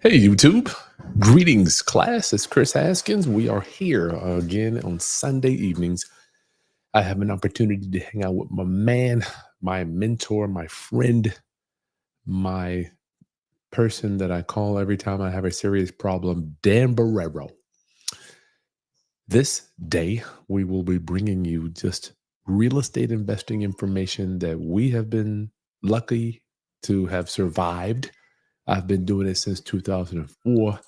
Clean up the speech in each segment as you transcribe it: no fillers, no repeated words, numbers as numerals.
Hey, YouTube. Greetings, class. It's Kris Haskins. We are here again on Sunday evenings. I have an opportunity to hang out with my man, my mentor, my friend, my person that I call every time I have a serious problem, Dan Borrero. This day, we will be bringing you just real estate investing information that we have been lucky to have survived. I've been doing it since 2004.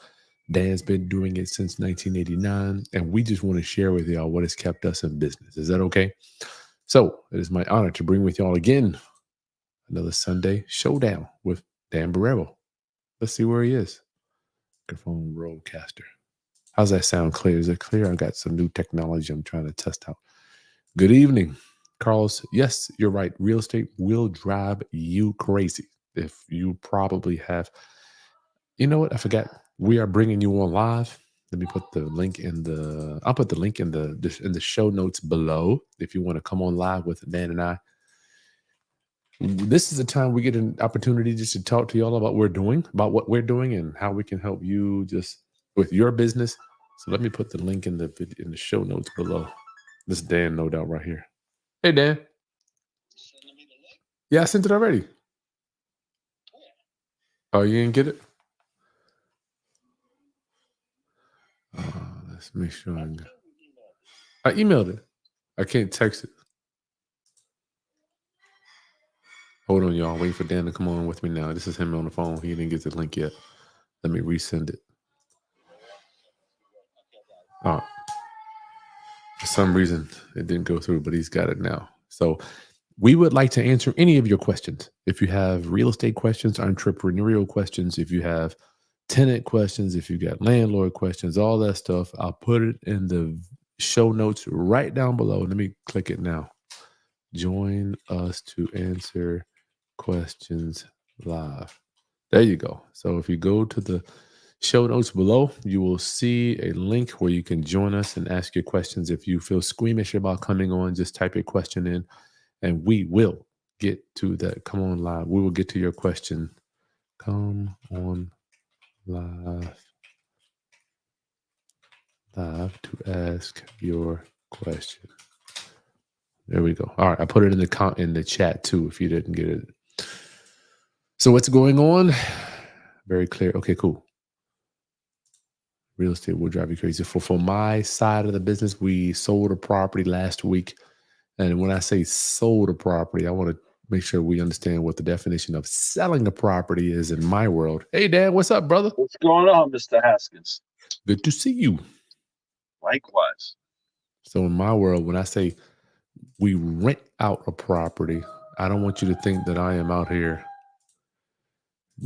Dan's been doing it since 1989, and we just want to share with y'all what has kept us in business. Is that okay? So it is my honor to bring with y'all again another Sunday showdown with Dan Borrero. Let's see where he is. Microphone roadcaster. How's that sound clear? Is it clear? I got some new technology I'm trying to test out. Good evening, Carlos. Yes, you're right. Real estate will drive you crazy. If you probably have, you know what? I forgot. We are bringing you on live. Let me put the link in the. I'll put the link in the show notes below if you want to come on live with Dan and I. This is the time we get an opportunity just to talk to y'all about what we're doing, and how we can help you just with your business. So let me put the link in the show notes below. This is Dan, no doubt, right here. Hey, Dan. Yeah, I sent it already. Oh, you didn't get it? Let's make sure. I emailed it. I can't text it. Hold on, y'all. Wait for Dan to come on with me now. This is him on the phone. He didn't get the link yet. Let me resend it. Oh, for some reason, it didn't go through, but he's got it now. So we would like to answer any of your questions. If you have real estate questions, entrepreneurial questions, if you have tenant questions, if you got landlord questions, all that stuff, I'll put it in the show notes right down below. Let me click it now. Join us to answer questions live. There you go. So if you go to the show notes below, you will see a link where you can join us and ask your questions. If you feel squeamish about coming on, just type your question in and we will get to that. Come on live. We will get to your question. Come on live. Live to ask your question. There we go. All right. I put it in the chat too if you didn't get it. So what's going on? Very clear. Okay, cool. Real estate will drive you crazy. For my side of the business, we sold a property last week. And when I say sold a property, I want to make sure we understand what the definition of selling a property is in my world. Hey, Dad, what's up, brother? What's going on, Mr. Haskins? Good to see you. Likewise. So in my world, when I say we rent out a property, I don't want you to think that I am out here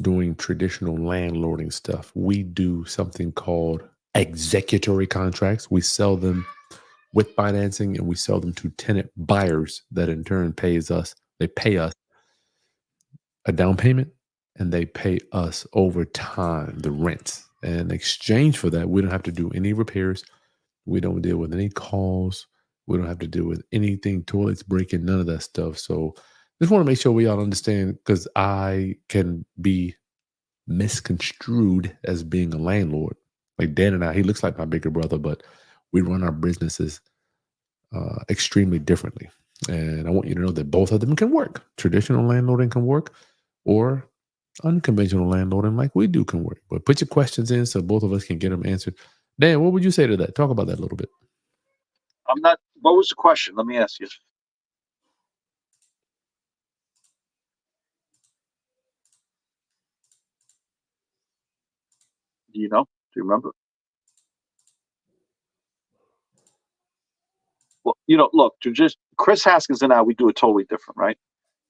doing traditional landlording stuff. We do something called executory contracts. We sell them with financing and we sell them to tenant buyers that in turn pays us. They pay us a down payment and they pay us over time the rents. And in exchange for that, we don't have to do any repairs. We don't deal with any calls. We don't have to deal with anything, toilets breaking, none of that stuff. So just want to make sure we all understand, because I can be misconstrued as being a landlord. Like Dan and I, he looks like my bigger brother, but we run our businesses extremely differently. And I want you to know that both of them can work. Traditional landlording can work, or unconventional landlording like we do can work. But put your questions in so both of us can get them answered. Dan, what would you say to that? Talk about that a little bit. What was the question? Let me ask you. Do you know? Do you remember? Well, look, Kris Haskins and I, we do it totally different, right?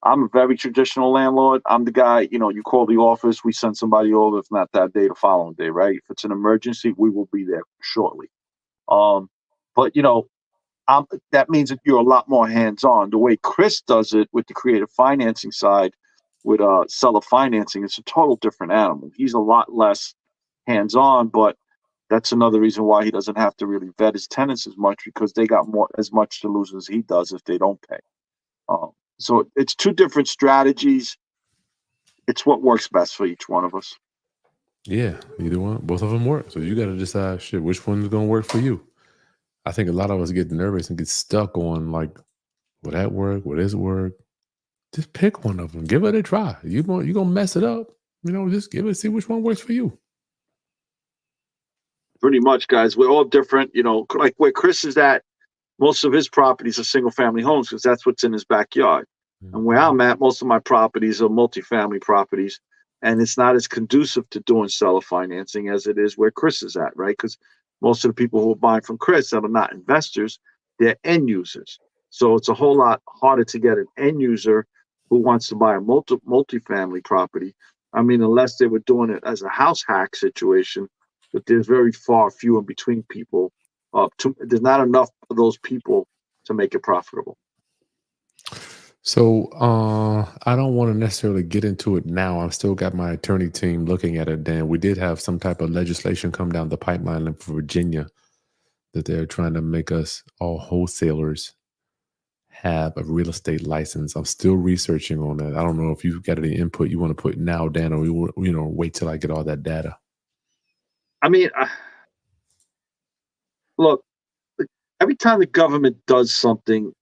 I'm a very traditional landlord. I'm the guy, you call the office, we send somebody over, if not that day, the following day, right? If it's an emergency, we will be there shortly. But that means that you're a lot more hands-on. The way Kris does it with the creative financing side, with seller financing, it's a total different animal. He's a lot less hands-on, but that's another reason why he doesn't have to really vet his tenants as much, because they got as much to lose as he does if they don't pay. So it's two different strategies. It's what works best for each one of us. Yeah, either one. Both of them work. So you got to decide, shit, which one's going to work for you. I think a lot of us get nervous and get stuck on like, will that work? Will this work? Just pick one of them. Give it a try. You're gonna mess it up. Just give it, see which one works for you. Pretty much, guys. We're all different. Like where Kris is at, most of his properties are single family homes because that's what's in his backyard. And where Mhm. I'm at, most of my properties are multifamily properties. And it's not as conducive to doing seller financing as it is where Kris is at, right? Because most of the people who are buying from Kris that are not investors, they're end users. So it's a whole lot harder to get an end user who wants to buy a multifamily property. I mean, unless they were doing it as a house hack situation, but there's very few in between people. There's not enough of those people to make it profitable. So I don't want to necessarily get into it now. I've still got my attorney team looking at it. Dan, we did have some type of legislation come down the pipeline in Virginia that they're trying to make us all wholesalers have a real estate license. I'm still researching on that. I don't know if you've got any input you want to put now, Dan, or wait till I get all that data. I mean, look, every time the government does something,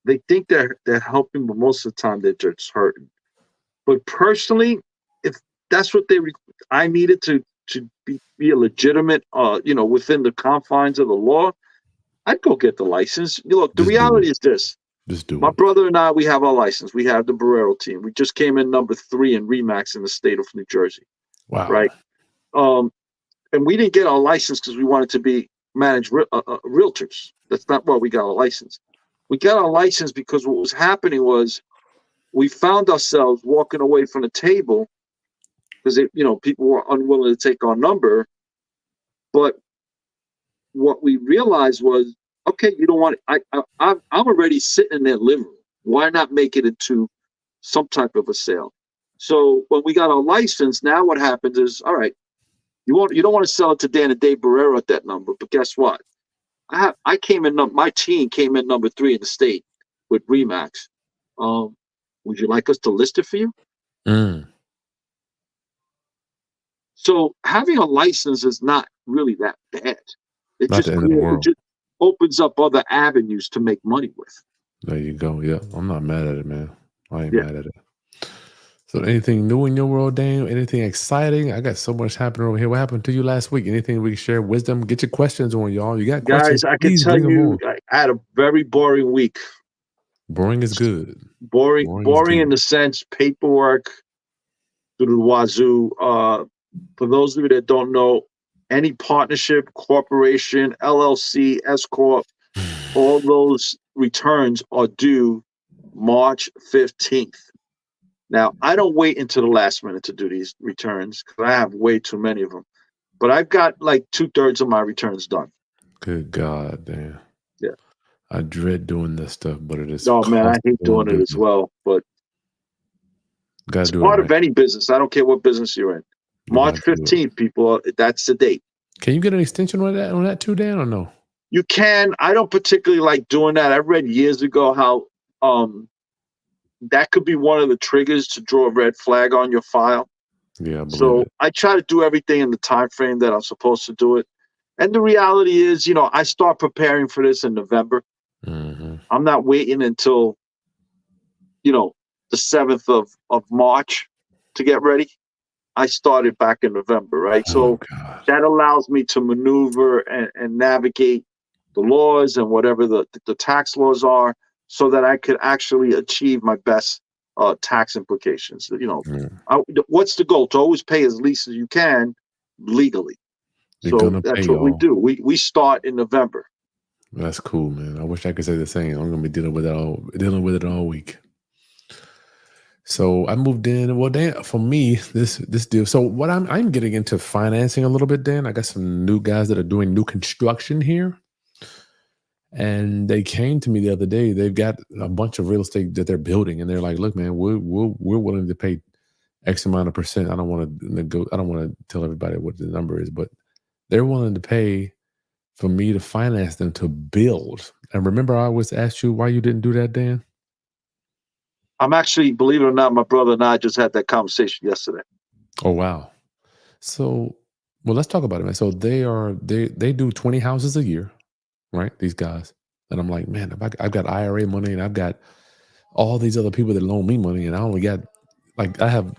they think they're helping, but most of the time they're just hurting. But personally, if that's what I needed to be a legitimate, within the confines of the law, I'd go get the license. Look, the Just do it. reality is this: Just do my it. brother and I, we have our license. We have the Borrero team. We just came in number 3 in Remax in the state of New Jersey, Wow. right? Um, and we didn't get our license because we wanted to be managed realtors. That's not why we got our license. We got our license because what was happening was we found ourselves walking away from the table because people were unwilling to take our number. But what we realized was, okay, you don't want it. I'm already sitting in their living room. Why not make it into some type of a sale? So when we got our license, now what happens is, all right, you don't want to sell it to Dan and Dave Borrero at that number, but guess what? I came in. My team came in number 3 in the state with Remax. Would you like us to list it for you? Mm, So having a license is not really that bad. It not just the end of the it world. just opens up other avenues to make money with. There you go. Yeah, I'm not mad at it, man. I ain't Yeah, mad at it. So anything new in your world, Daniel? Anything exciting? I got so much happening over here. What happened to you last week? Anything we can share? Wisdom? Get your questions on, y'all. You got questions? guys, I can Please tell bring them you, on. I had a very boring week. Boring is good. Boring is Boring in good. the sense paperwork through the wazoo. For those of you that don't know, any partnership, corporation, LLC, S corp, all those returns are due March 15th. Now, I don't wait until the last minute to do these returns because I have way too many of them. But I've got like 2/3 of my returns done. Good God, damn. Yeah. I dread doing this stuff, but it is No, man, I cost hate doing doing it as business. well. But Got to it's do it part of right. any business. I don't care what business you're in. You March got to do it. 15th, people, that's the date. Can you get an extension on that too, Dan, or no? You can. I don't particularly like doing that. I read years ago how that could be one of the triggers to draw a red flag on your file. Yeah, I believe So it. I try to do everything in the time frame that I'm supposed to do it. And the reality is, I start preparing for this in November. Hmm. I'm not waiting until, the 7th of March to get ready. I started back in November, right? Oh So God. that allows me to maneuver and navigate the laws and whatever the tax laws are so that I could actually achieve my best tax implications. Mm. What's the goal? To always pay as least as you can legally. You're So gonna pay, that's what we y'all. do. We start in November. That's cool, man. I wish I could say the same. I'm gonna be dealing with it all week. So I moved in. Well, Dan, for me, this deal. So what I'm getting into financing a little bit, Dan. I got some new guys that are doing new construction here. And they came to me the other day. They've got a bunch of real estate that they're building, and they're like, "Look, man, we're willing to pay X amount of percent. I don't want to I don't want to tell everybody what the number is, but they're willing to pay for me to finance them to build." And remember, I always asked you why you didn't do that, Dan. I'm actually, believe it or not, my brother and I just had that conversation yesterday. Oh wow! So, well, let's talk about it, man. So they do 20 houses a year, right? These guys, and I'm like, man, if I've got IRA money and I've got all these other people that loan me money, and I only got like I have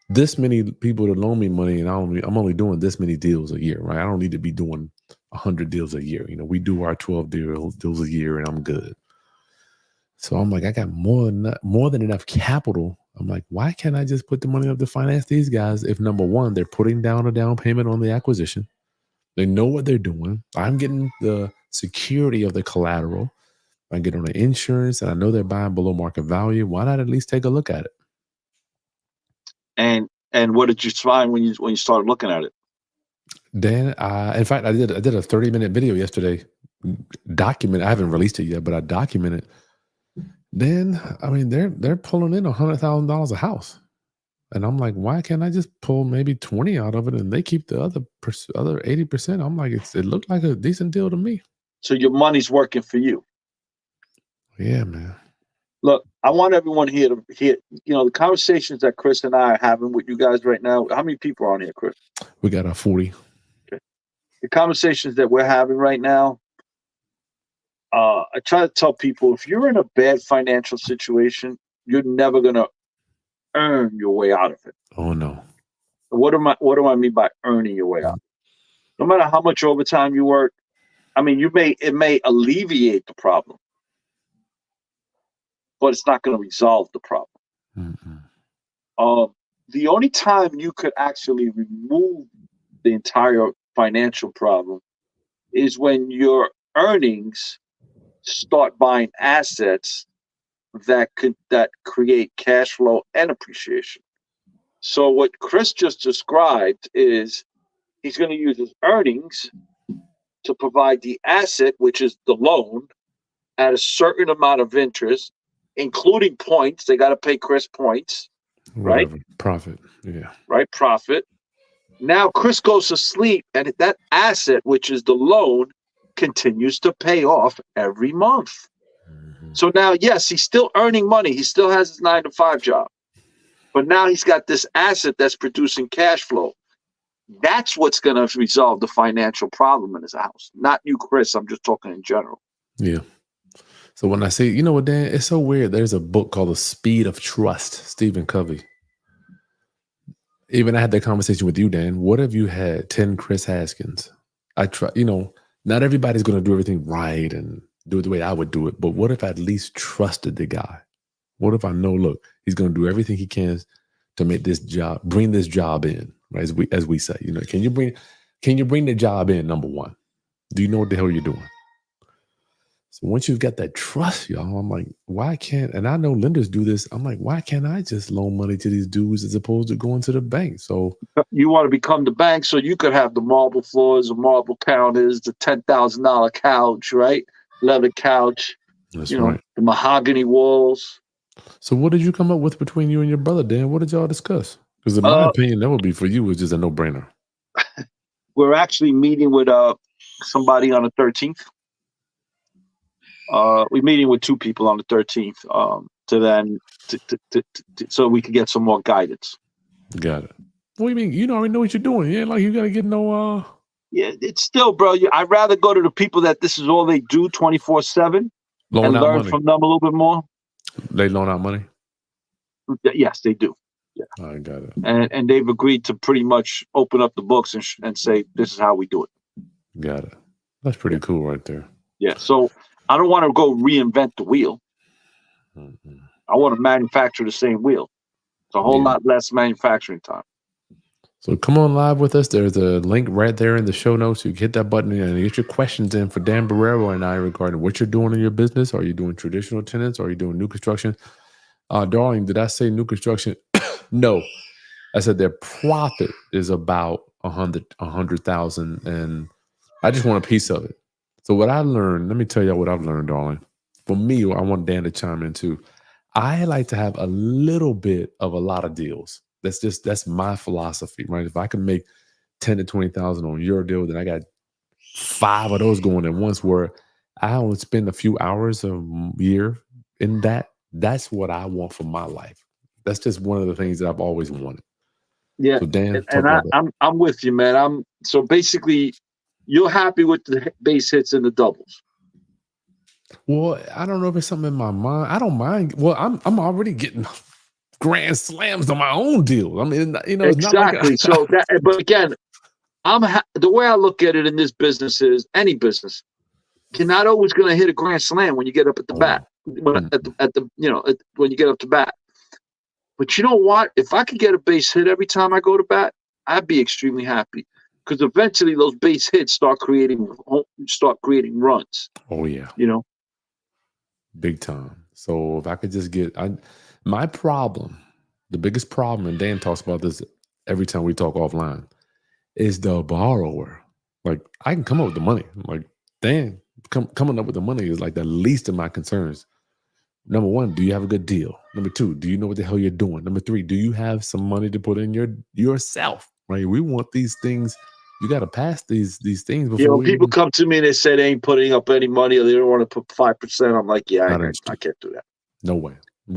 this many people that loan me money, and I'm only doing this many deals a year, right? I don't need to be doing 100 deals a year. We do our 12 deals a year, and I'm good. So I'm like, I got more than enough capital. I'm like, why can't I just put the money up to finance these guys? If number one, they're putting down a down payment on the acquisition, they know what they're doing. I'm getting the security of the collateral. I get on the insurance, and I know they're buying below market value. Why not at least take a look at it? And what did you find when you started looking at it? Dan, in fact, I did a 30-minute video yesterday. I haven't released it yet, but I documented. Then, I mean, they're pulling in $100,000 a house, and I'm like, why can't I just pull maybe 20 out of it, and they keep the other 80%? I'm like, it looked like a decent deal to me. So your money's working for you. Yeah, man. Look, I want everyone here to hear, the conversations that Kris and I are having with you guys right now. How many people are on here, Kris? We got 40. Okay. The conversations that we're having right now, I try to tell people, if you're in a bad financial situation, you're never going to earn your way out of it. Oh, no. What do I mean by earning your way out? No matter how much overtime you work, I mean, it may alleviate the problem, but it's not going to resolve the problem. The only time you could actually remove the entire financial problem is when your earnings start buying assets that create cash flow and appreciation. So what Kris just described is he's going to use his earnings to provide the asset, which is the loan, at a certain amount of interest, including points. They got to pay Kris points, Whatever. right? Profit, yeah. Right, profit. Now Kris goes to sleep, and that asset, which is the loan, continues to pay off every month. So now, yes, he's still earning money. He still has his 9-to-5 job. But now he's got this asset that's producing cash flow. That's what's going to resolve the financial problem in his house. Not you, Kris. I'm just talking in general. Yeah. So when I say, you know what, Dan, it's so weird. There's a book called The Speed of Trust, Stephen Covey. Even I had that conversation with you, Dan. What if you had 10 Kris Haskins? Not everybody's going to do everything right and do it the way I would do it. But what if I at least trusted the guy? What if I know, look, he's going to do everything he can to make bring this job in, right? As we say, can you bring the job in? Number one, do you know what the hell you're doing? So once you've got that trust, y'all, I'm like, why can't, and I know lenders do this. I'm like, why can't I just loan money to these dudes as opposed to going to the bank? So you want to become the bank so you could have the marble floors, the marble counters, the $10,000 couch, right? Leather couch, that's right. The mahogany walls. So what did you come up with between you and your brother, Dan? What did y'all discuss? Because in my opinion, that would be for you, it's just a no-brainer. We're actually meeting with somebody on the 13th. We're meeting with 2 people on the 13th so we can get some more guidance. Got it. What do you mean? You already know what you're doing. Yeah, like you got to get no. Yeah, it's still, bro. I'd rather go to the people that this is all they do 24/7 and learn money from them a little bit more. They loan out money? Yes, they do. Yeah, I got it. And they've agreed to pretty much open up the books and say this is how we do it. Got it. That's pretty cool, right there. Yeah. So I don't want to go reinvent the wheel. I want to manufacture the same wheel. It's a whole lot less manufacturing time. So come on live with us. There's a link right there in the show notes. You can hit that button and get your questions in for Dan Borrero and I regarding what you're doing in your business. Are you doing traditional tenants? Are you doing new construction? Darling, did I say new construction? No. I said their profit is about 100,000, and I just want a piece of it. So what I learned, let me tell y'all what I've learned, darling. For me, I want Dan to chime in too. I like to have a little bit of a lot of deals. That's my philosophy, right? If I can make 10 to 20,000 on your deal, then I got 5 of those going at once where I only spend a few hours a year in that. That's what I want for my life. That's just one of the things that I've always wanted. Yeah, So Dan, talk and about that. I'm with you, man. So basically, you're happy with the base hits and the doubles. Well, I don't know if it's something in my mind. I don't mind. Well, I'm already getting grand slams on my own deal. I mean, it's not like Exactly. So that, but again, the way I look at it in this business is any business. You're not always going to hit a grand slam when you get up at the oh bat. no. When you get up to bat. But you know what? If I could get a base hit every time I go to bat, I'd be extremely happy because eventually those base hits start creating runs. Oh yeah, You know, big time. So if I could just my problem, the biggest problem, and Dan talks about this every time we talk offline, is the borrower. Like I can come up with the money. Like Dan, coming up with the money is like the least of my concerns. Number one, do you have a good deal? Number two, do you know what the hell you're doing? Number three, do you have some money to put in yourself? Right? We want these things. You got to pass these things before we people even. come to me and they say they ain't putting up any money or they don't want to put 5%. I'm like, yeah, Not I interested. can't do that. No way.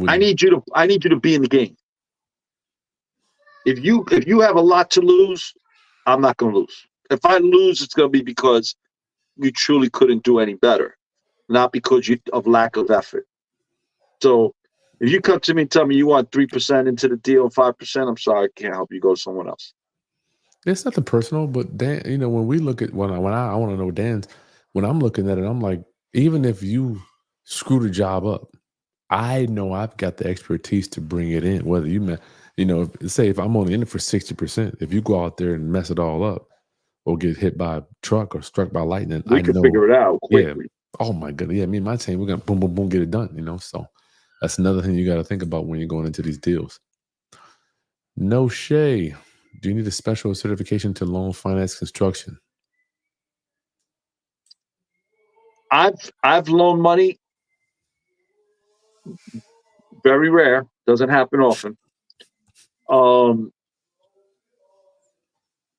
I need you to be in the game. If you have a lot to lose, I'm not going to lose. If I lose, it's going to be because you truly couldn't do any better, not because of lack of effort. So if you come to me and tell me you want 3% into the deal, 5%, I'm sorry, I can't help you. Go to someone else. It's nothing personal, but Dan, when we look at when I want to know Dan's, when I'm looking at it, I'm like, even if you screw the job up, I know I've got the expertise to bring it in. Whether say if I'm only in it for 60%, if you go out there and mess it all up, or get hit by a truck or struck by lightning, We I can know. figure it out Yeah. quickly. Oh my goodness. Yeah, me and my team, we're gonna boom, boom, boom, get it done. So that's another thing you got to think about when you're going into these deals. No Shay. Do you need a special certification to loan finance construction? I've loaned money. Very rare. Doesn't happen often.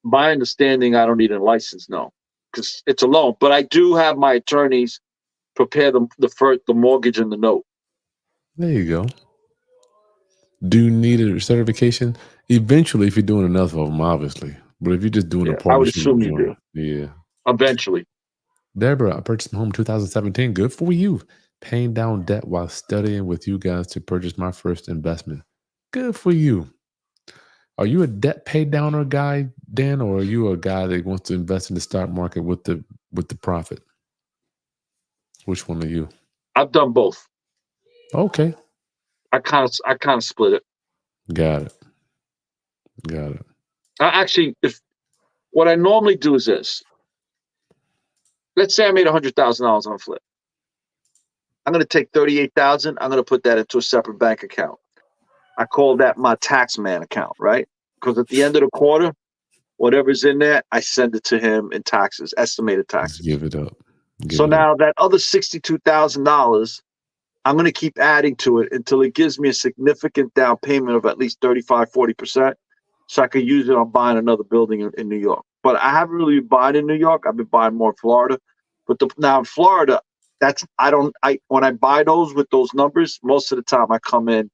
My understanding, I don't need a license, no, because it's a loan. But I do have my attorneys prepare the mortgage and the note. There you go. Do you need a certification? Eventually, if you're doing enough of them, obviously. But if you're just doing a I would partnership assume you joint, do. yeah. Eventually. Deborah, I purchased my home 2017. Good for you. Paying down debt while studying with you guys to purchase my first investment. Good for you. Are you a debt pay downer guy, Dan, or are you a guy that wants to invest in the stock market with the profit? Which one are you? I've done both. Okay. I kind of split it. Got it. If what I normally do is this. Let's say I made $100,000 on a flip. I'm going to take 38,000. I'm going to put that into a separate bank account. I call that my tax man account, right? Because at the end of the quarter, whatever's in there, I send it to him in taxes, estimated taxes. Give it up. Now that other $62,000, I'm going to keep adding to it until it gives me a significant down payment of at least 35, 40%. So I can use it on buying another building in New York. But I haven't really been buying in New York. I've been buying more in Florida. But now in Florida, when I buy those with those numbers, most of the time I come in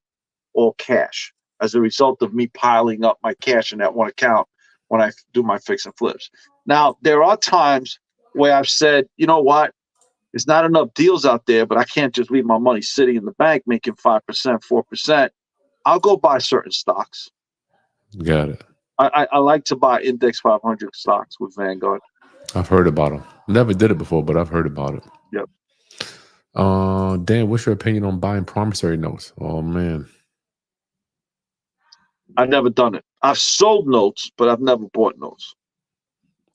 all cash as a result of me piling up my cash in that one account when I do my fix and flips. Now, there are times where I've said, you know what? There's not enough deals out there, but I can't just leave my money sitting in the bank making 5%, 4%. I'll go buy certain stocks. Got it. I like to buy index 500 stocks with Vanguard. I've heard about them. Never did it before, but I've heard about it. Yep. Dan, what's your opinion on buying promissory notes? Oh man. I've never done it. I've sold notes, but I've never bought notes.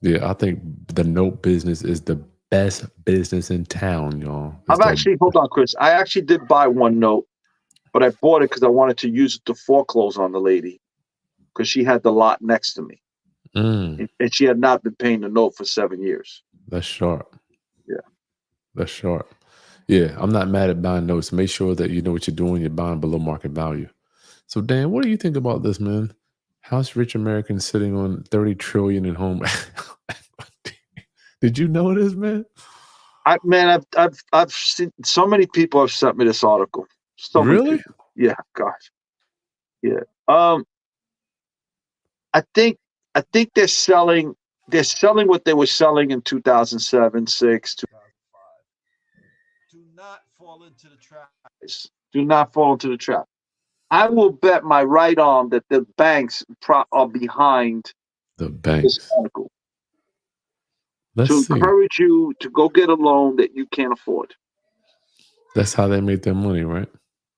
Yeah, I think the note business is the best business in town, y'all. Hold on, Chris. I actually did buy one note, but I bought it because I wanted to use it to foreclose on the lady because she had the lot next to me. And she had not been paying the note for 7 years. That's sharp. Yeah. That's sharp. Yeah, I'm not mad at buying notes. Make sure that you know what you're doing. You're buying below market value. So, Dan, what do you think about this, man? How's rich Americans sitting on $30 trillion in home? Did you know this, man? I've seen so many people have sent me this article. Really? Yeah, gosh. Yeah. I think they're selling what they were selling in 2007, 6, 2005. Do not fall into the trap. Do not fall into the trap. I will bet my right arm that the banks are behind The this banks. article Let's to see. encourage you to go get a loan that you can't afford. That's how they make their money, right?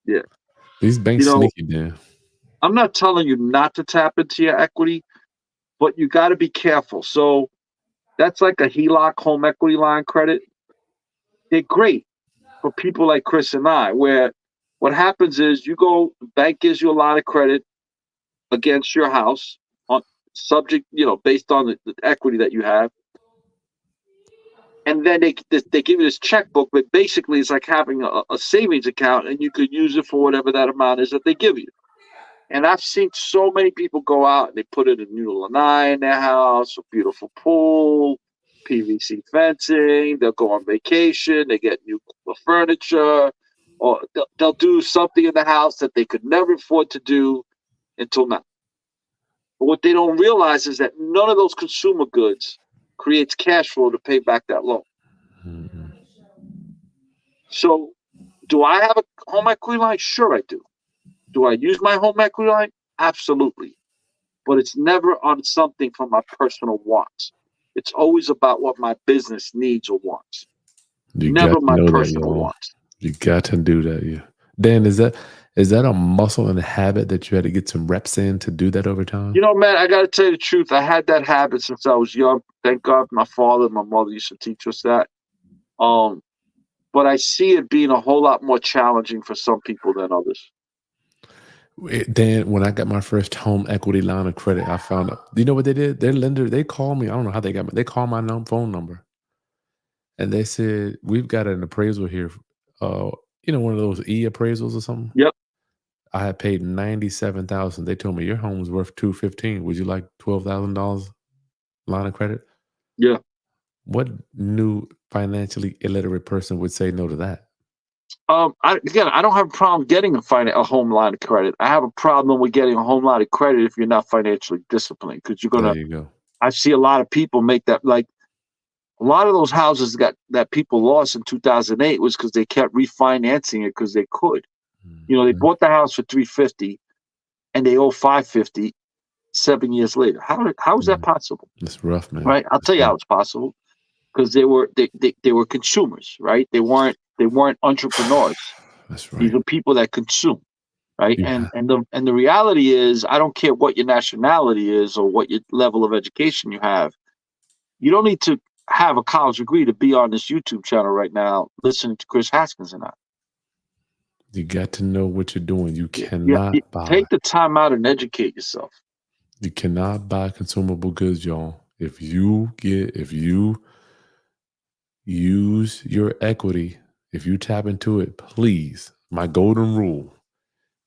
Yeah. These You banks know, sneaky, Dan. I'm not telling you not to tap into your equity, but you got to be careful. So that's like a HELOC, home equity line credit. They're great for people like Kris and I, where what happens is you go, the bank gives you a line of credit against your house on subject, based on the equity that you have. And then they give you this checkbook, but basically it's like having a savings account, and you could use it for whatever that amount is that they give you. And I've seen so many people go out and they put in a new lanai in their house, a beautiful pool, PVC fencing. They'll go on vacation. They get new furniture, or they'll do something in the house that they could never afford to do until now. But what they don't realize is that none of those consumer goods creates cash flow to pay back that loan. Mm-hmm. So, do I have a home equity line? Sure, I do. Do I use my home equity line? Absolutely. But it's never on something from my personal wants. It's always about what my business needs or wants, You got never to my know that, personal y'all. wants. You got to do that, yeah. Dan, is that a muscle and a habit that you had to get some reps in to do that over time? Man, I got to tell you the truth. I had that habit since I was young. Thank God my father and my mother used to teach us that. But I see it being a whole lot more challenging for some people than others. Dan, when I got my first home equity line of credit, I found out. You know what they did? Their lender, they called me. I don't know how they got me. They called my phone number, and they said, "We've got an appraisal here. Uh, one of those appraisals or something." Yep. I had paid 97,000. They told me your home was worth 215. Would you like $12,000 line of credit? Yeah. What new financially illiterate person would say no to that? I don't have a problem getting a home line of credit. I have a problem with getting a home line of credit if you're not financially disciplined, because There you go. I see a lot of people make that, like a lot of those houses that people lost in 2008 was because they kept refinancing it because they could. They Mhm. bought the house for 350 and they owe 550 7 years later. How is that Mm. possible? It's rough, man. Right? I'll It's tell you rough. how it's possible. Because they were consumers, right? They weren't entrepreneurs. That's These right. are people that consume, right? You And the reality is, I don't care what your nationality is or what your level of education you have. You don't need to have a college degree to be on this YouTube channel right now listening to Kris Haskins and I. you got to know what you're doing. You Yeah, cannot buy. take the time out and educate yourself. You cannot buy consumable goods, y'all. If you use your equity, if you tap into it, please, my golden rule,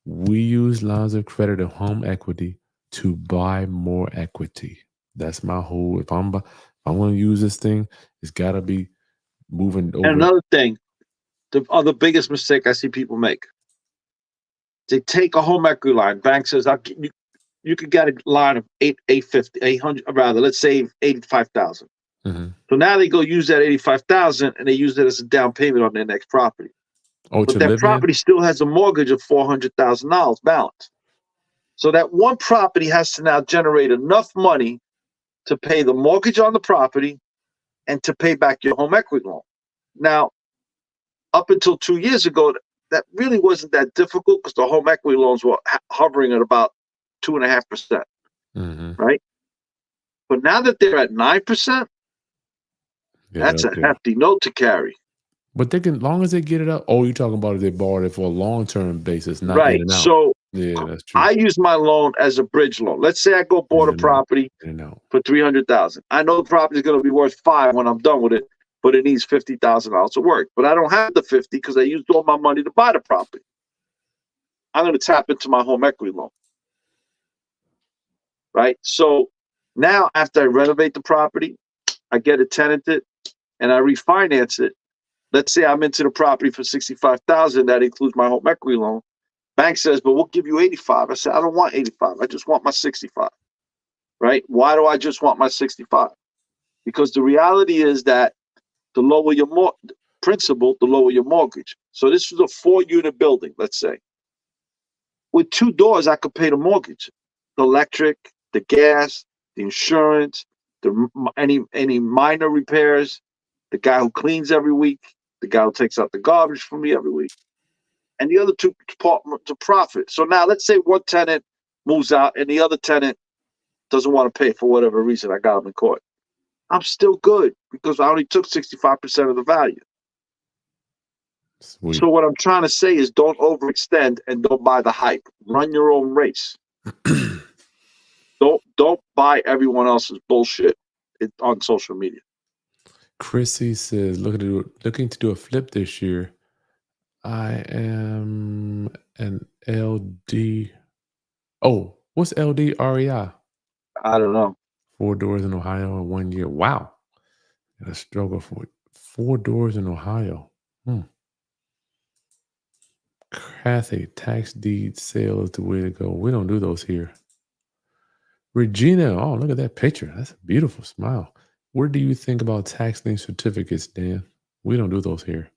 we use lines of credit and home equity to buy more equity. That's my whole. If I'm going to use this thing, it's got to be moving And over. another thing, the other biggest mistake I see people make, they take a home equity line. Bank says, you could get a line of 850, 800, rather, let's say 85,000. Mhm. So now they go use that 85,000 and they use it as a down payment on their next property. Oh, But to that live in? property still has a mortgage of $400,000 balance. So that one property has to now generate enough money to pay the mortgage on the property and to pay back your home equity loan. Now, up until 2 years ago, that really wasn't that difficult because the home equity loans were hovering at about 2.5%, Mhm. right? But now that they're at 9%, Get that's up a there. hefty note to carry. But they can, long as they get it up. Oh, you're talking about if they borrowed it for a long term basis, not in Right. and out. So Yeah, that's true. I use my loan as a bridge loan. Let's say I go bought In a and out. property In and out. for 300,000. I know the property is going to be worth 5 when I'm done with it, but it needs $50,000 of work. But I don't have the 50 because I used all my money to buy the property. I'm going to tap into my home equity loan. Right. So now after I renovate the property, I get it tenanted and I refinance it. Let's say I'm into the property for 65,000. That includes my home equity loan. Bank says, but we'll give you 85. I said, I don't want 85. I just want my 65. right? Why do I just want my 65? Because the reality is that the lower your principal, the lower your mortgage. So this was a 4-unit building, let's say. With 2 doors, I could pay the mortgage, the electric, the gas, the insurance, any minor repairs, the guy who cleans every week, the guy who takes out the garbage for me every week, and the other 2 to profit. So now let's say one tenant moves out and the other tenant doesn't want to pay for whatever reason. I got him in court. I'm still good because I only took 65% of the value. Sweet. So what I'm trying to say is don't overextend and don't buy the hype. Run your own race. Don't buy everyone else's bullshit on social media. Chrissy says, looking to do a flip this year. I am an LD. Oh, what's LD REI? I don't know. 4 doors in Ohio in 1 year. Wow. Got a struggle for it. 4 doors in Ohio. Kathy, tax deed sale is the way to go. We don't do those here. Regina, oh, look at that picture. That's a beautiful smile. What do you think about tax lien certificates, Dan? We don't do those here.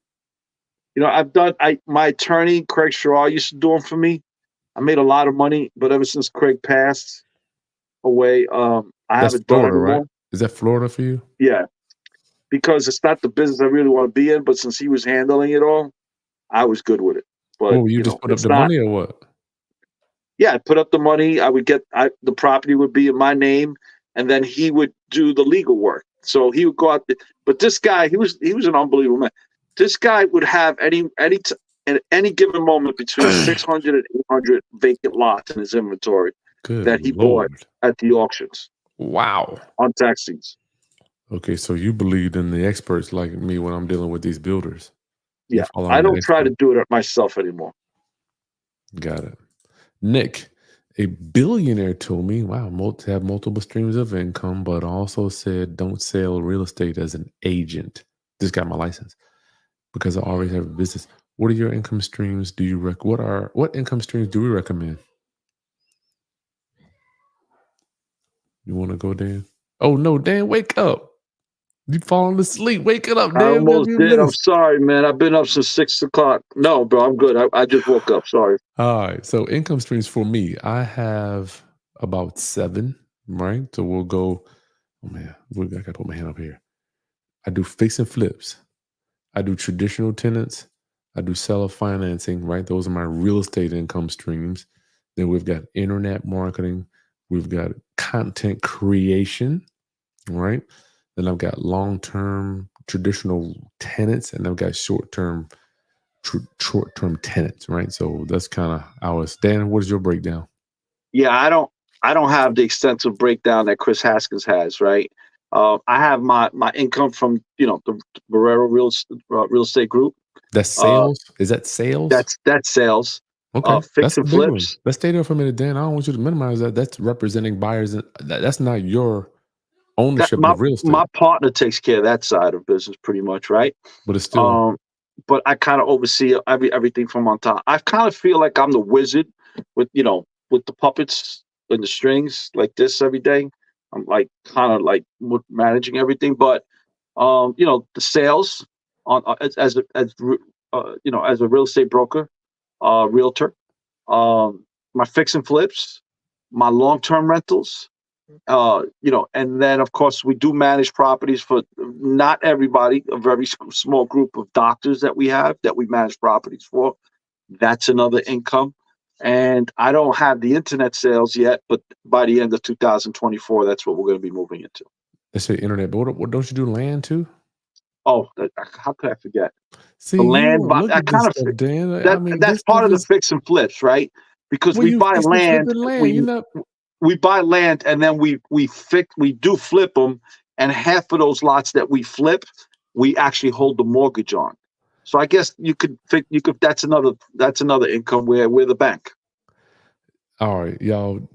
You know, my attorney, Craig Shaw, used to do them for me. I made a lot of money, but ever since Craig passed away, I haven't done it anymore. Right? Is that Florida for you? Yeah, because it's not the business I really want to be in, but since he was handling it all, I was good with it. But you just put up the money or what? Yeah, I put up the money. I would get the property would be in my name, and then he would do the legal work. So he would go out. But this guy, he was an unbelievable man. This guy would have at any given moment between 600 and 800 vacant lots in his inventory that he bought at the auctions. Wow. On tax deeds. Okay, so you believed in the experts like me when I'm dealing with these builders. Yeah, I don't try to do it myself anymore. Got it. Nick, a billionaire told me, wow, to have multiple streams of income, but also said don't sell real estate as an agent. Just got my license because I already have a business. What are your income streams? What income streams do we recommend? You want to go, Dan? Oh no, Dan, wake up. You falling asleep. Wake it up, Dan. I almost did. I'm sorry, man. I've been up since 6 o'clock. No, bro, I'm good. I just woke up. Sorry. All right. So income streams for me, I have about 7, right? So we'll go, oh man, I got to put my hand up here. I do fix and flips. I do traditional tenants. I do seller financing, right? Those are my real estate income streams. Then we've got internet marketing. We've got content creation, right? Then I've got long-term traditional tenants, and I've got short-term tenants, right? So that's kind of ours. Dan, what is your breakdown? Yeah, I don't have the extensive breakdown that Kris Haskins has, right? I have my income from the Borrero real estate group. That's sales. Is that sales? That's sales. Okay, fix and flips. Let's stay there for a minute, Dan. I don't want you to minimize that. That's representing buyers. That's not your ownership of real estate. My partner takes care of that side of business pretty much, right? But it's still. But I kind of oversee everything from on top. I kind of feel like I'm the wizard with the puppets and the strings like this every day. I'm like kind of like managing everything, but the sales on as a real estate broker, realtor, my fix and flips, my long-term rentals, and then of course we do manage properties for not everybody, a very small group of doctors that we manage properties for. That's another income. And I don't have the internet sales yet, but by the end of 2024, that's what we're going to be moving into. Let's say internet, but what don't you do land too? Oh, how could I forget? See, the land, that's part of the fix and flips, right? Because we buy land, we buy land, and then we do flip them, and half of those lots that we flip, we actually hold the mortgage on. So I guess you could that's another income where we're the bank. All right, y'all.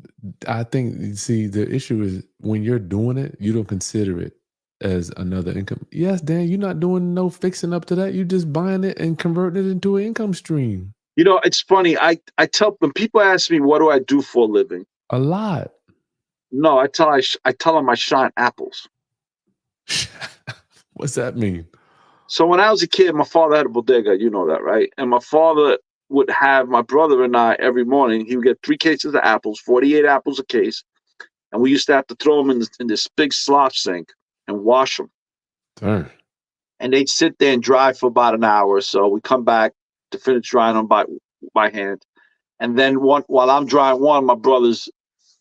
I think the issue is when you're doing it, you don't consider it as another income. Yes, Dan, you're not doing no fixing up to that. You're just buying it and converting it into an income stream. It's funny. I tell when people ask me what do I do for a living. A lot. No, I tell them I shine apples. What's that mean? So when I was a kid, my father had a bodega. You know that, right? And my father would have my brother and I every morning. He would get 3 cases of apples, 48 apples a case, and we used to have to throw them in this big slop sink and wash them. Darn. And they'd sit there and dry for about an hour or so. We come back to finish drying them by hand, and then while I'm drying one, my brother's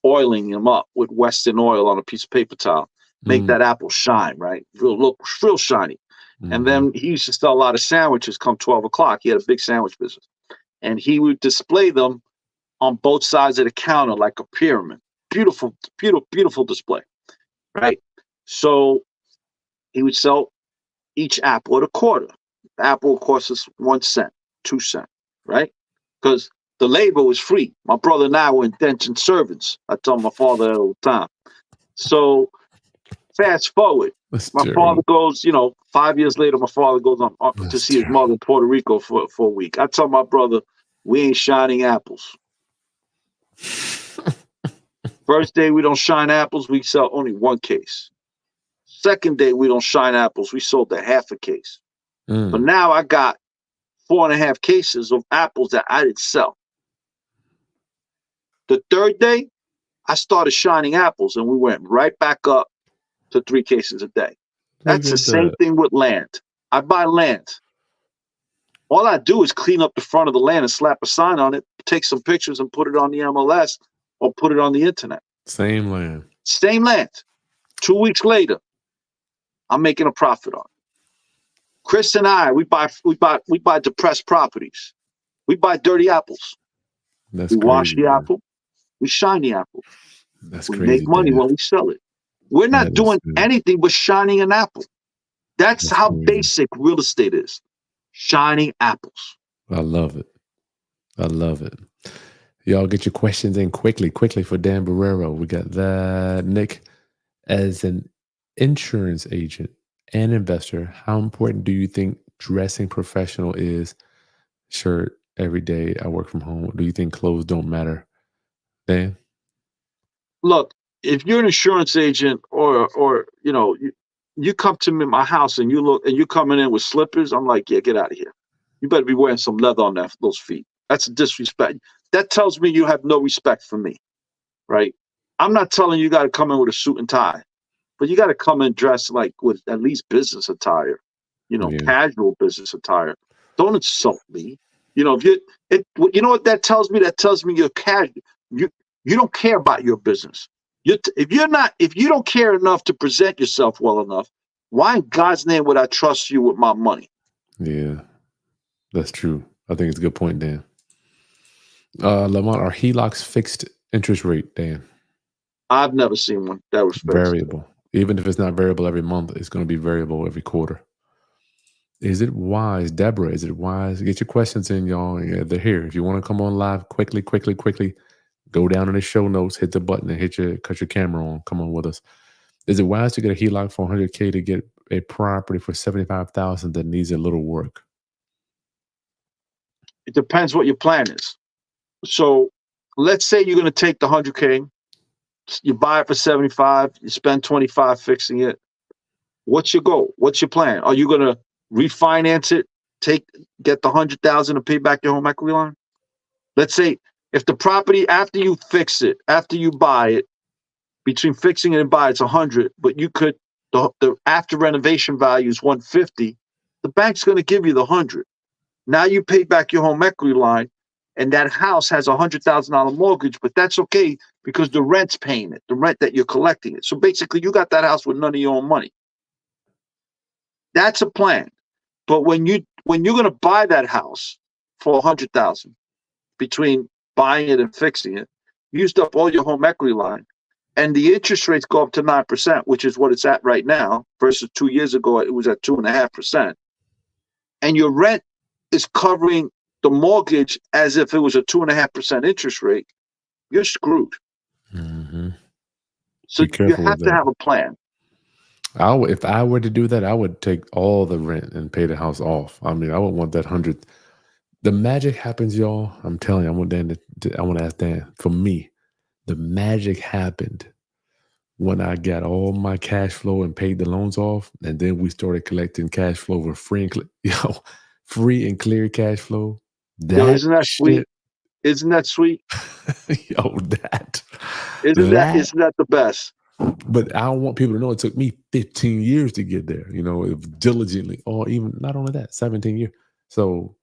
oiling them up with Western oil on a piece of paper towel. Make that apple shine, right? Look real shiny. And then he used to sell a lot of sandwiches come 12 o'clock. He had a big sandwich business. And he would display them on both sides of the counter like a pyramid. Beautiful, beautiful, beautiful display, right? So he would sell each apple at a quarter. The apple cost us 1 cent, 2 cents, right? Because the labor was free. My brother and I were indentured servants. I tell my father that all the time. So fast forward, my father goes, 5 years later, my father goes on to see his mother in Puerto Rico for a week. I tell my brother, we ain't shining apples. First day we don't shine apples, we sell only 1 case. Second day we don't shine apples, we sold a half a case. But now I got 4.5 cases of apples that I didn't sell. The third day, I started shining apples, and we went right back up to 3 cases a day. That's the same thing with land. I buy land. All I do is clean up the front of the land and slap a sign on it, take some pictures and put it on the MLS or put it on the internet. Same land. Same land. 2 weeks later, I'm making a profit on it. Kris and I, we buy depressed properties. We buy dirty apples. We wash the apple. We shine the apple. We make money when we sell it. We're not doing anything but shining an apple. That's how basic real estate is. Shining apples. I love it. I love it. Y'all get your questions in quickly for Dan Borrero. We got that. Nick, as an insurance agent and investor, how important do you think dressing professional is? Shirt every day. I work from home. Do you think clothes don't matter? Dan? Look, if you're an insurance agent or you come to me in my house and you're coming in with slippers, I'm like, yeah, get out of here. You better be wearing some leather on those feet. That's a disrespect. That tells me you have no respect for me, right? I'm not telling you got to come in with a suit and tie, but you got to come in dressed like with at least business attire, casual business attire. Don't insult me. You know what that tells me? That tells me you're casual. You don't care about your business. If you don't care enough to present yourself well enough, why in God's name would I trust you with my money? Yeah, that's true. I think it's a good point, Dan. Lamont, are HELOCs fixed interest rate, Dan? I've never seen one that was fixed. Variable. Even if it's not variable every month, it's going to be variable every quarter. Is it wise, Deborah? Is it wise? Get your questions in, y'all. Yeah, they're here. If you want to come on live quickly, go down in the show notes, hit the button, and cut your camera on. Come on with us. Is it wise to get a HELOC for $100K to get a property for $75,000 that needs a little work? It depends what your plan is. So let's say you're going to take the $100K, you buy it for $75,000, you spend $25,000 fixing it. What's your goal? What's your plan? Are you going to refinance it, get the $100,000 to pay back your home equity line? Let's say if the property, after you fix it, after you buy it, between fixing it and buy it's $100,000, but the after renovation value is $150,000, the bank's going to give you the $100,000. Now you pay back your home equity line, and that house has a $100,000 mortgage, but that's okay because the rent's paying it, the rent that you're collecting it. So basically, you got that house with none of your own money. That's a plan. But when you're going to buy that house for $100,000, between buying it and fixing it, you used up all your home equity line, and the interest rates go up to 9%, which is what it's at right now, versus 2 years ago it was at 2.5%, and your rent is covering the mortgage as if it was a 2.5% interest rate, you're screwed. Mm-hmm. So you have to have a plan. If I were to do that, I would take all the rent and pay the house off. I mean, I would want that 100. The magic happens, y'all. I'm telling you, I want to ask Dan. For me, the magic happened when I got all my cash flow and paid the loans off, and then we started collecting cash flow with free and free and clear cash flow. Yo, That isn't that sweet? shit, Isn't that sweet? yo, that that. Isn't that the best? But I don't want people to know it took me 15 years to get there. Diligently, or even not only that, 17 years. So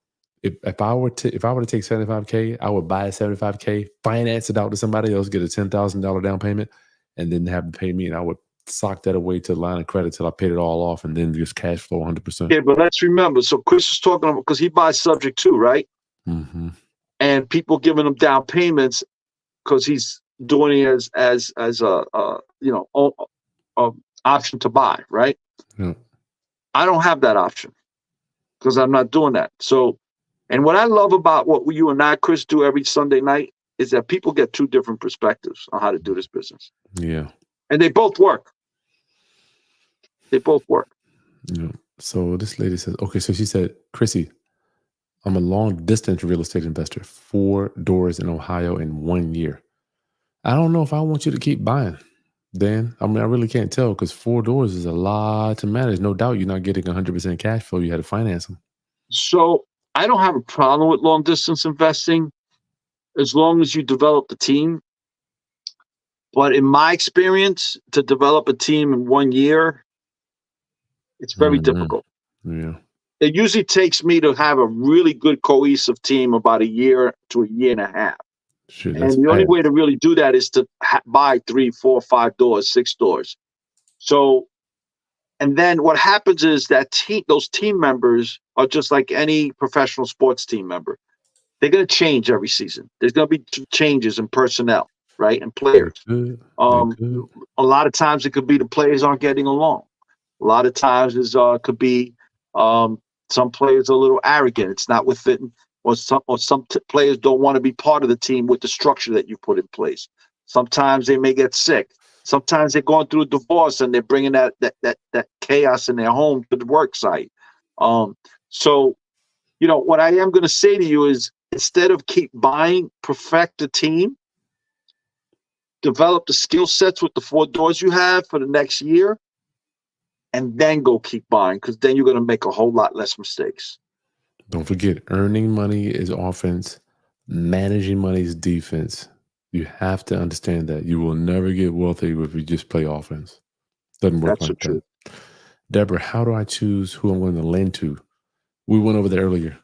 if I were to take 75K, I would buy 75K, finance it out to somebody else, get a $10,000 down payment, and then have to pay me, and I would sock that away to the line of credit till I paid it all off, and then just cash flow 100%. Yeah, but let's remember. So Chris is talking about, because he buys subject to, right? Mm-hmm. And people giving him down payments because he's doing it as a option to buy, right? Yeah. I don't have that option because I'm not doing that. So, and what I love about what you and I, Chris, do every Sunday night is that people get two different perspectives on how to do this business. Yeah. And they both work. They both work. Yeah. So this lady says, okay, so she said, Chrissy, I'm a long distance real estate investor, 4 doors in Ohio in 1 year. I don't know if I want you to keep buying, Dan. I mean, I really can't tell because 4 doors is a lot to manage. No doubt you're not getting 100% cash flow. You had to finance them. So I don't have a problem with long distance investing as long as you develop the team. But in my experience, to develop a team in 1 year, it's very difficult. Yeah. It usually takes me to have a really good cohesive team about a year to a year and a half. Shit, And that's the only fast. way to really do that is to buy 3, 4, 5 doors, 6 doors. So, and then what happens is that those team members are just like any professional sports team member. They're going to change every season. There's going to be changes in personnel, right, and players. Good. A lot of times it could be the players aren't getting along. A lot of times it could be some players are a little arrogant. It's not within, or some players don't want to be part of the team with the structure that you put in place. Sometimes they may get sick. Sometimes they're going through a divorce and they're bringing that chaos in their home to the work site. So, what I am going to say to you is, instead of keep buying, perfect the team, develop the skill sets with the 4 doors you have for the next year, and then go keep buying, because then you're going to make a whole lot less mistakes. Don't forget, earning money is offense, managing money is defense. You have to understand that. You will never get wealthy if you just play offense. Doesn't work like that. Deborah, how do I choose who I'm going to lend to? We went over that earlier.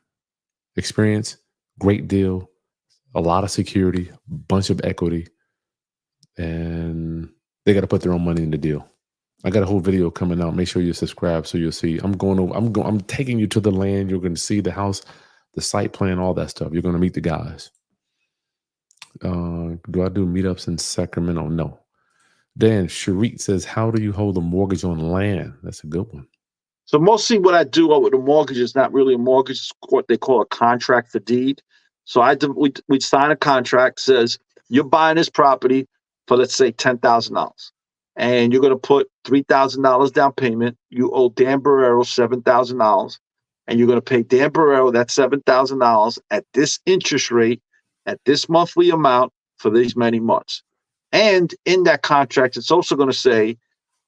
Experience, great deal, a lot of security, bunch of equity, and they got to put their own money in the deal. I got a whole video coming out. Make sure you subscribe so you'll see. I'm taking you to the land. You're going to see the house, the site plan, all that stuff. You're going to meet the guys. Do I do meetups in Sacramento? No. Dan Sharit says, how do you hold a mortgage on land? That's a good one. So mostly what I do with a mortgage is not really a mortgage. It's what they call a contract for deed. So we sign a contract, says you're buying this property for, let's say, $10,000. And you're going to put $3,000 down payment. You owe Dan Borrero $7,000. And you're going to pay Dan Borrero that $7,000 at this interest rate, at this monthly amount for these many months. And in that contract, it's also going to say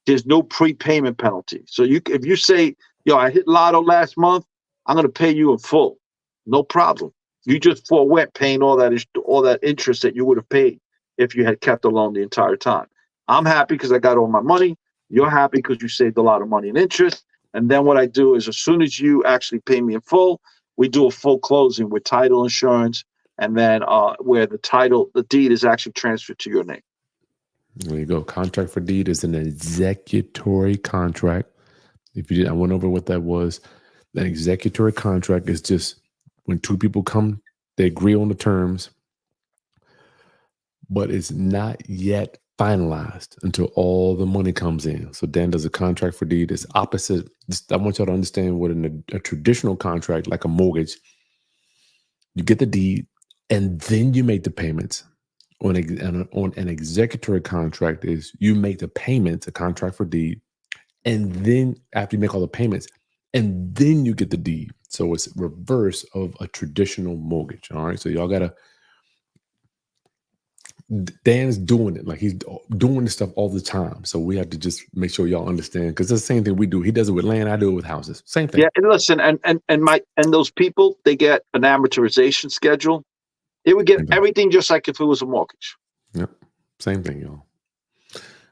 there's no prepayment penalty. So if you say, yo, I hit lotto last month, I'm going to pay you in full. No problem. You just forwent paying all that interest that you would have paid if you had kept the loan the entire time. I'm happy because I got all my money. You're happy because you saved a lot of money in interest. And then what I do is, as soon as you actually pay me in full, we do a full closing with title insurance, and then where the deed is actually transferred to your name. There you go. Contract for deed is an executory contract. If you didn't, I went over what that was. An executory contract is just when 2 people come, they agree on the terms, but it's not yet finalized until all the money comes in. So Dan does a contract for deed. It's opposite. I want y'all to understand what in a traditional contract, like a mortgage, you get the deed and then you make the payments. On an executory contract is you make the payments, a contract for deed, and then after you make all the payments, and then you get the deed. So it's reverse of a traditional mortgage. All right. So y'all gotta Dan's doing it. Like he's doing this stuff all the time. So we have to just make sure y'all understand because it's the same thing we do. He does it with land. I do it with houses. Same thing. Yeah, and listen, and those people, they get an amortization schedule. They would get everything just like if it was a mortgage. Yep. Same thing, y'all.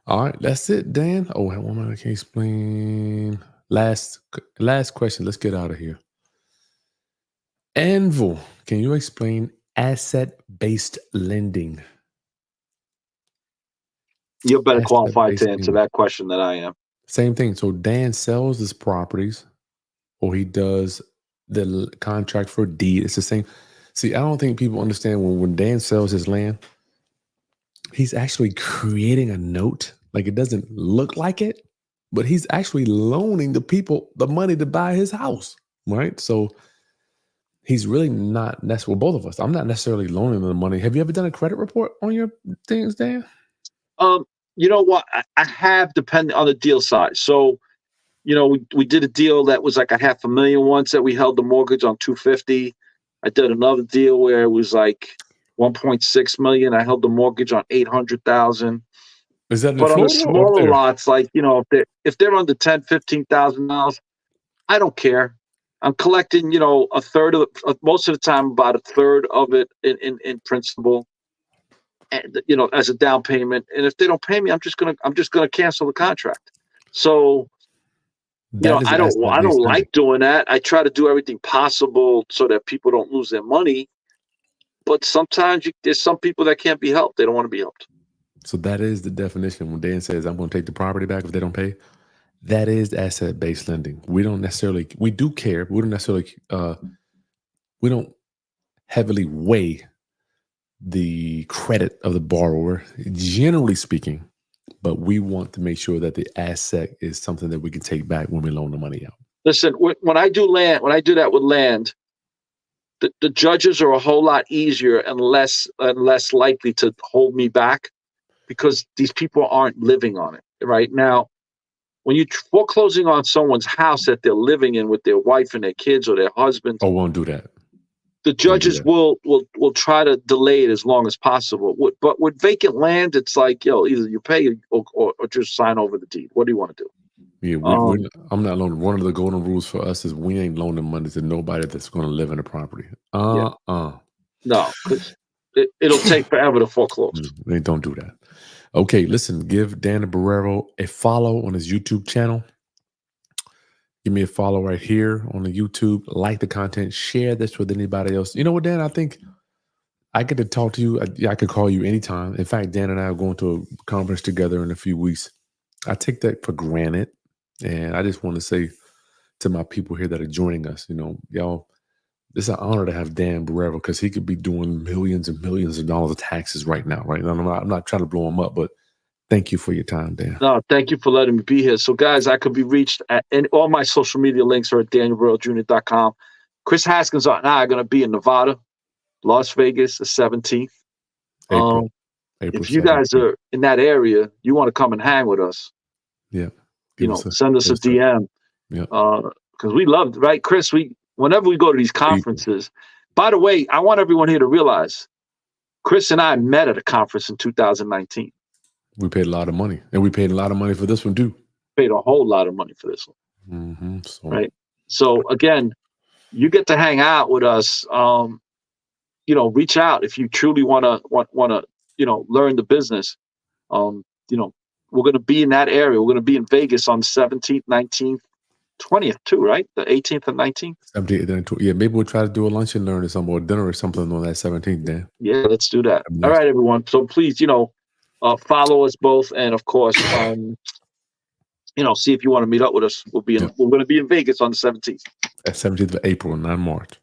All right, that's it, Dan. Oh, one more I can explain. Last question. Let's get out of here. Anvil, can you explain asset-based lending? You're better qualified to answer that question than I am. Same thing. So Dan sells his properties, or he does the contract for deed. It's the same. See, I don't think people understand when Dan sells his land, he's actually creating a note. Like it doesn't look like it, but he's actually loaning the people the money to buy his house, right? So he's really not necessarily, well, both of us. I'm not necessarily loaning them the money. Have you ever done a credit report on your things, Dan? You know what? I have, depending on the deal size. So, you know, we did a deal that was like $500,000 once that we held the mortgage on $250,000. I did another deal where it was like $1.6 million. I held the mortgage on $800,000. Is that but on the smaller lots, like, you know, if they're under $10,000-$15,000, I don't care. I'm collecting, you know, a third of most of the time, about a third of it in principal, and, you know, as a down payment. And if they don't pay me, I'm just gonna cancel the contract. So, you know, I don't like doing that. I try to do everything possible so that people don't lose their money. But sometimes there's some people that can't be helped. They don't want to be helped. So that is the definition. When Dan says, I'm going to take the property back if they don't pay, that is asset-based lending. We don't necessarily, we do care. We don't necessarily, we don't heavily weigh the credit of the borrower, generally speaking, but we want to make sure that the asset is something that we can take back when we loan the money out. Listen, when I do that with land, the judges are a whole lot easier and less likely to hold me back, because these people aren't living on it right now. When you're foreclosing on someone's house that they're living in with their wife and their kids or their husband, won't do that. The judges will try to delay it as long as possible. But with vacant land, it's like, yo, either you pay or just sign over the deed. What do you want to do? Yeah, I'm not loaning. One of the golden rules for us is we ain't loaning money to nobody that's going to live in a property. No, because it'll take forever to foreclose. They don't do that. Okay, listen, give Dan Borrero a follow on his YouTube channel. Give me a follow right here on the YouTube. Like the content. Share this with anybody else. You know what, Dan? I think I get to talk to you. I could call you anytime. In fact, Dan and I are going to a conference together in a few weeks. I take that for granted. And I just want to say to my people here that are joining us, you know, y'all, it's an honor to have Dan Borrero, because he could be doing millions and millions of dollars of taxes right now, right? And I'm not trying to blow him up, but thank you for your time, Dan. No, thank you for letting me be here. So, guys, I could be reached at all my social media links are at danielborrerojr.com. Kris Haskins and I are going to be in Nevada, Las Vegas, the 17th. April if you guys are in that area, you want to come and hang with us. Yeah. Send us a DM. Yeah. Because we love, right, Kris? Whenever we go to these conferences, by the way, I want everyone here to realize Kris and I met at a conference in 2019. We paid a lot of money, and we paid a lot of money for this one too. Paid a whole lot of money for this one. Mm-hmm. Right. So again, you get to hang out with us. You know, reach out if you truly want to, you know, learn the business. You know, we're going to be in that area. We're going to be in Vegas on 17th, 19th, 20th too, right? The 18th and 19th. 17th and 20th. Yeah, maybe we'll try to do a lunch and learn or something, or dinner or something on that 17th, Dan. Yeah, let's do that. All right, everyone. So please, you know, follow us both, and of course, you know, see if you want to meet up with us. We're going to be in Vegas on the 17th. At 17th of April, not March.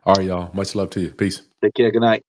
All right, y'all. Much love to you. Peace. Take care. Good night.